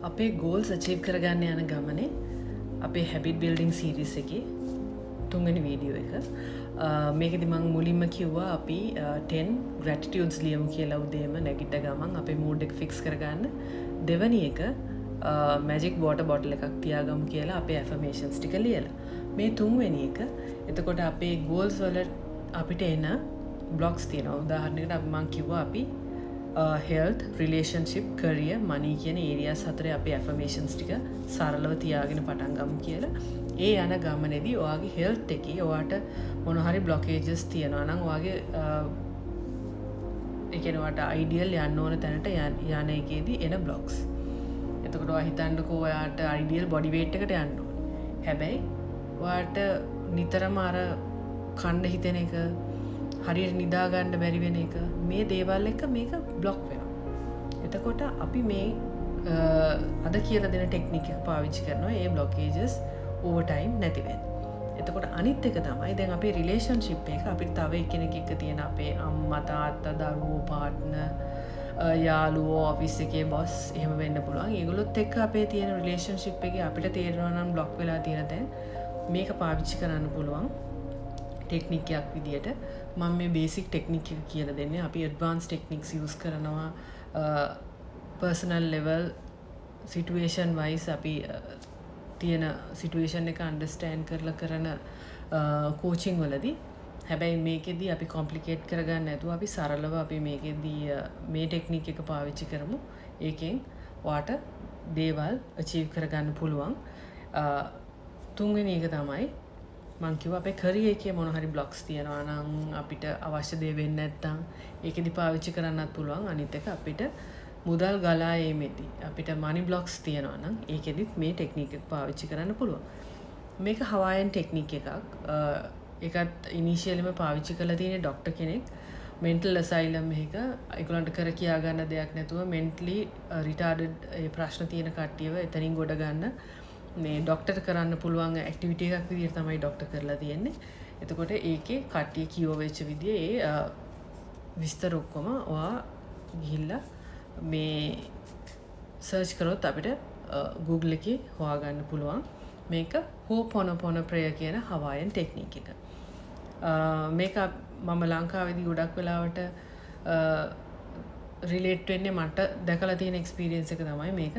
අපේ ගෝල්ස් අචීව් කරගන්න යන ගමනේ අපේ හැබිට් බිල්ඩිං සීරිස් එකේ තුන්වෙනි වීඩියෝ එක මේකෙදි මම මුලින්ම කිව්වා අපි 10 gratitudes ලියමු කියලා උදේම නැගිට ගමන් අපේ මූඩ් එක ෆික්ස් කරගන්න. දෙවැනි එක මැජික් වෝටර් බොටල් එකක් තියාගමු කියලා අපේ ඇෆර්මේෂන්ස් ටික ලියලා. මේ තුන්වෙනි එක එතකොට අපේ ගෝල්ස් වල අපිට එන බ්ලොක්ස් තියෙනවා. උදාහරණයකට මම කිව්වා අපි health, relationship, career, money කියන areas හතරේ අපේ affirmations ටික සරලව තියාගෙන පටන් ගමු කියලා. ඒ යන ගමනේදී ඔයාගේ health එකේ ඔයාට මොන හරි blockages තියෙනවා නම් ඔයාගේ ඒ කියන්නේ ඔයාට ideal යන්න ඕන තැනට යන එකේදී එන blocks. එතකොට ඔයා හිතන්නකෝ ඔයාට ideal body weight එකට යන්න ඕනේ. හැබැයි ඔයාට නිතරම අර කන්න හිතෙන එක හරියට නිදා ගන්න බැරි වෙන එක මේ දේවල් එක මේක බ්ලොක් වෙනවා. එතකොට අපි මේ අද කියලා දෙන ටෙක්නික් එක පාවිච්චි කරනවා මේ බ්ලොකේජස් ඕවර් ටයිම් නැති වෙන්න. එතකොට අනිත් එක තමයි දැන් අපේ රිලේෂන්ෂිප් එක අපිට තව එක්කෙනෙක් එක්ක තියෙන අපේ අම්මා තාත්තා දරුවෝ පාර්ට්නර් යාළුවෝ ඔෆිස් එකේ බොස් එහෙම වෙන්න පුළුවන්. ඒගොල්ලොත් එක්ක අපේ තියෙන රිලේෂන්ෂිප් එකේ අපිට තේරෙනවා නම් බ්ලොක් වෙලා තියෙන තැන් මේක පාවිච්චි කරන්න පුළුවන්. ටෙක්නික් එකක් විදියට මම මේ බේසික් ටෙක්නික් එක කියලා දෙන්නේ. අපි ඇඩ්වාන්ස් ටෙක්නික්ස් යූස් කරනවා පර්සනල් ලෙවල් සිටුේෂන් වයිස් අපි තියෙන සිටුේෂන් එක අන්ඩර්ස්ටෑන්ඩ් කරලා කරන කෝචින් වලදී. හැබැයි මේකෙදී අපි කොම්ප්ලිකේට් කරගන්න නැතුව අපි සරලව අපි මේකෙදී මේ ටෙක්නික් එක පාවිච්චි කරමු. ඒකෙන් ඔයාට දේවල් අචීව් කරගන්න පුළුවන්. තුන්වෙනි එක තමයි මං කිව්වා අපේ කරියර් එකේ මොන හරි බ්ලොක්ස් තියෙනවා නම් අපිට අවශ්‍ය දේ වෙන්නේ නැත්නම් ඒකෙදි පාවිච්චි කරන්නත් පුළුවන්. අනිත් එක අපිට මුදල් ගලා ඒමේදී අපිට මනි බ්ලොක්ස් තියෙනවා නම් ඒකෙදිත් මේ ටෙක්නික් එක පාවිච්චි කරන්න පුළුවන්. මේක හවායන් ටෙක්නික් එකක්. ඒකත් ඉනිෂියලිම පාවිච්චි කරලා තියෙන ડોක්ටර් කෙනෙක් මෙන්ටල් අසයිලම් එකක ඒගොල්ලන්ට කර කියා ගන්න දෙයක් නැතුව මෙන්ටලි රිටාර්ඩඩ් ඒ ප්‍රශ්න තියෙන කට්ටියව එතනින් ගොඩ ගන්න මේ ඩොක්ටර් කරන්න පුළුවන් ඇක්ටිවිටි එකක් විදිහට තමයි ඩොක්ටර් කරලා තියෙන්නේ. එතකොට ඒකේ කට්ටිය කියව වෙච්ච විදිහේ ඒ විස්තර ඔක්කොම ඔයා ගිහිල්ලා මේ සර්ච් කරොත් අපිට Google එකේ හොයාගන්න පුළුවන්. මේක Ho'oponopono prayer කියන හවායන් ටෙක්නික් එක. මේක මම ලංකාවේදී ගොඩක් වෙලාවට රිලේට් වෙන්නේ මට දැකලා තියෙන එක්ස්පීරියන්ස් එක තමයි මේක.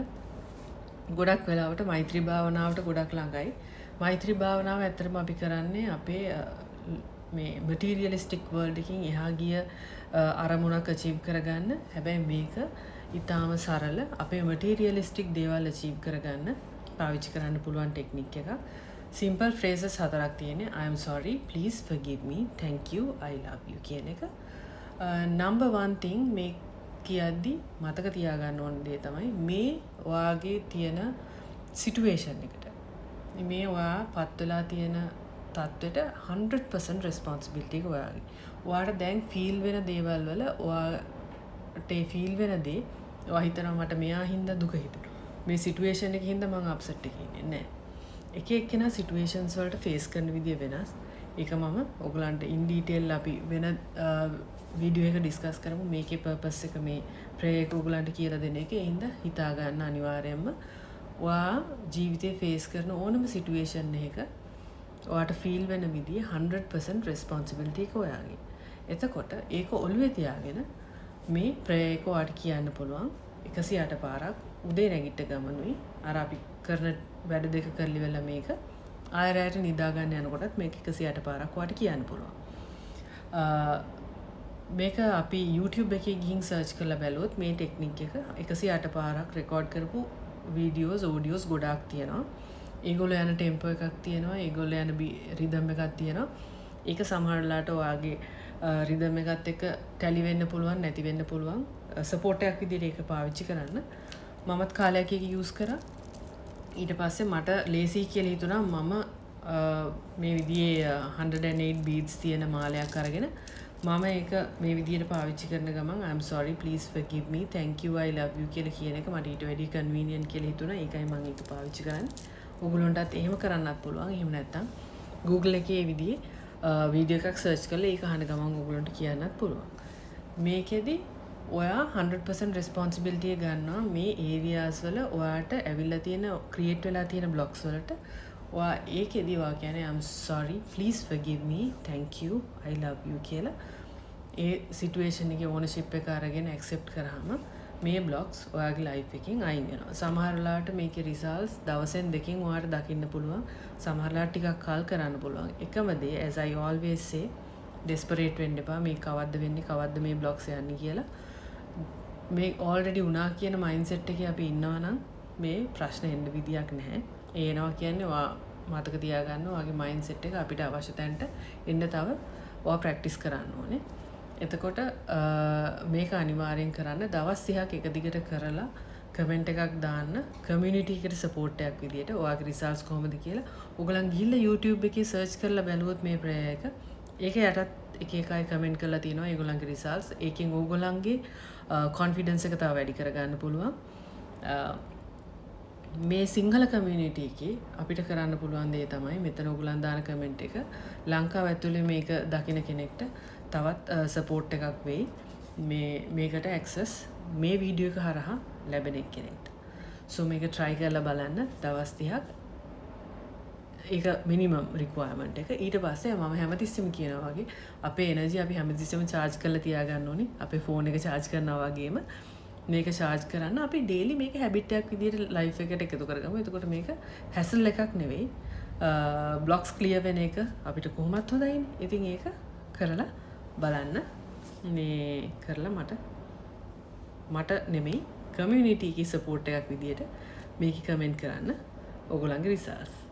ගොඩක් වෙලාවට මෛත්‍රී භාවනාවට ගොඩක් ළඟයි. මෛත්‍රී භාවනාව ඇත්තටම අපි කරන්නේ අපේ මේ මටීරියලිස්ටික් වර්ල්ඩ් එකකින් එහා ගිය අරමුණක් අචීව් කරගන්න. හැබැයි මේක ඊටාම සරල අපේ මටීරියලිස්ටික් දේවල් අචීව් කරගන්න පාවිච්චි කරන්න පුළුවන් ටෙක්නික් එකක්. සිම්පල් ෆ්‍රේසස් හතරක් තියෙන්නේ. I am sorry, please forgive me, thank you, I love you කියන එක. number one thing මේ කියද්දි මතක තියාගන්න ඕන දේ තමයි මේ ඔයාගේ තියෙන සිටුේෂන් එකට මේ ඔයා පත් වෙලා තියෙන තත්ත්වෙට 100% responsibility එක ඔයාගේ. ඔයාට දැන් ෆීල් වෙන දේවල් වල ඔයාට ෆීල් වෙන දේ ඔයා හිතනවා මට මෙයා හින්දා දුක හිතුණා. මේ සිටුේෂන් එකේ හින්දා මම අප්සෙට් එකේ ඉන්නේ නැහැ. එක එක්කෙනා සිටුේෂන්ස් වලට ෆේස් කරන විදිය වෙනස්. ඒක මම ඔයගලන්ට ඉන් ඩීටේල් අපි වෙන වීඩියෝ එක ඩිස්කස් කරමු. මේකේ පර්පස් එක මේ ප්‍රේ එක ඔයගලන්ට කියලා දෙන එක. ඒ හින්දා හිතා ගන්න අනිවාර්යයෙන්ම ඔයා ජීවිතේ ෆේස් කරන ඕනම සිටුේෂන් එකක ඔයාට ෆීල් වෙන විදිය 100% responsibility එක ඔයාගේ. එතකොට ඒක ඔළුවේ තියාගෙන මේ ප්‍රේ එක ඔයාට කියන්න පුළුවන් 108 පාරක් උදේ නැගිට ගමනුයි අර අපි කරන වැඩ දෙක කරලි වෙලා මේක ආයෙ රැට නිදා ගන්න යනකොටත් මේක 108 පාරක් ඔයාට කියන්න පුළුවන්. මේක අපි YouTube එකේ ගිහින් සර්ච් කරලා බැලුවොත් මේ ටෙක්නික් එක 108 පාරක් රෙකෝඩ් කරපු වීඩියෝස් ඔඩියෝස් ගොඩාක් තියෙනවා. ඒගොල්ලෝ යන ටෙම්පෝ එකක් තියෙනවා. ඒගොල්ලෝ යන රිද්ම් එකක් තියෙනවා. ඒක සමහර වෙලාවට ඔයාගේ රිද්ම් එකත් එක්ක ටැලි වෙන්න පුළුවන් නැති වෙන්න පුළුවන්. සපෝට් එකක් විදිහට ඒක පාවිච්චි කරන්න. මමත් කාලයක් එක යූස් කරා. ඊට පස්සේ මට ලේසි කියලා හිතුණා මම මේ විදිහේ 108 beads තියෙන මාලයක් අරගෙන මම ඒක මේ විදිහට පාවිච්චි කරන ගමන් I am sorry, please forgive me, thank you, I love you කියලා කියන එක මට ඊට වැඩි convenient කියලා හිතුණා. ඒකයි මම ඒක පාවිච්චි කරන්නේ. ඔයගොල්ලන්ටත් එහෙම කරන්නත් පුළුවන්. එහෙම නැත්නම් Google එකේ මේ විදිහේ වීඩියෝ එකක් සර්ච් කරලා ඒක අහන ගමන් ඔයගොල්ලන්ට කියන්නත් පුළුවන්. මේකෙදි ඔයා 100% responsibility එක ගන්නවා මේ areas වල ඔයාට ඇවිල්ලා තියෙන create වෙලා තියෙන blocks වලට. ඔයා ඒකෙදි ඔයා කියන්නේ I'm sorry, please forgive me, thank you, I love you කියලා ඒ situation එකේ ownership එක අරගෙන accept කරාම මේ blocks ඔයාගේ life එකෙන් අයින් වෙනවා. සමහර වෙලාවට මේකේ results දවසෙන් දෙකකින් ඔයාට දකින්න පුළුවන්. සමහර වෙලාවට ටිකක් කල් කරන්න පුළුවන්. එකම දේ as I always say desperate වෙන්න එපා. මේ කවද්ද වෙන්නේ, කවද්ද මේ blocks යන්නේ කියලා. මේ already වුණා කියන mindset එකේ අපි ඉන්නවා නම් මේ ප්‍රශ්න එන්න විදියක් නැහැ. ඒනවා කියන්නේ ඔයා මතක තියාගන්න ඔයාගේ mindset එක අපිට අවශ්‍ය තැනට එන්න තව ඔයා practice කරන්න ඕනේ. එතකොට මේක අනිවාර්යෙන් කරන්න දවස් 30ක් එක දිගට කරලා කමෙන්ට් එකක් දාන්න community එකට support එකක් විදියට ඔයාගේ results කොහොමද කියලා ඔයගලන් ගිහිල්ලා YouTube එකේ search කරලා බැලුවොත් මේ ප්‍රය එක ඒක යටත් එක එකයි කමෙන්ට් කරලා තියෙනවා ඒගොල්ලන්ගේ results ඒකෙන් ඕගොල්ලන්ගේ confidence එක තව වැඩි කරගන්න පුළුවන් මේ සිංහල community එකේ අපිට කරන්න පුළුවන් දේ තමයි මෙතන ඔයගොල්ලන් දාන කමෙන්ට් එක ලංකාව ඇතුලේ මේක දකින්න කෙනෙක්ට තවත් සපෝට් එකක් වෙයි මේකට ඇක්සස් මේ වීඩියෝ එක හරහා ලැබෙන කෙනෙක්ට. සෝ මේක try කරලා බලන්න දවස් 30ක්. ඒක minimum requirement එක. ඊට පස්සේ මම හැමතිස්සෙම කියනවා වගේ අපේ energy අපි හැමතිස්සෙම charge කරලා තියාගන්න ඕනේ. අපේ phone එක charge කරනවා වගේම මේක charge කරන්න අපි daily මේක habit එකක් විදියට life එකට එකතු කරගමු. එතකොට මේක hassle එකක් නෙවෙයි. blocks clear වෙන එක අපිට කොහොමත් හොඳයිනේ. ඉතින් ඒක කරලා බලන්න මේ කරලා මට නෙමෙයි කමියුනිටි එකේ සපෝට් එකක් විදියට මේක කමෙන්ට් කරන්න ඕගොල්ලන්ගේ රිසල්ට්ස්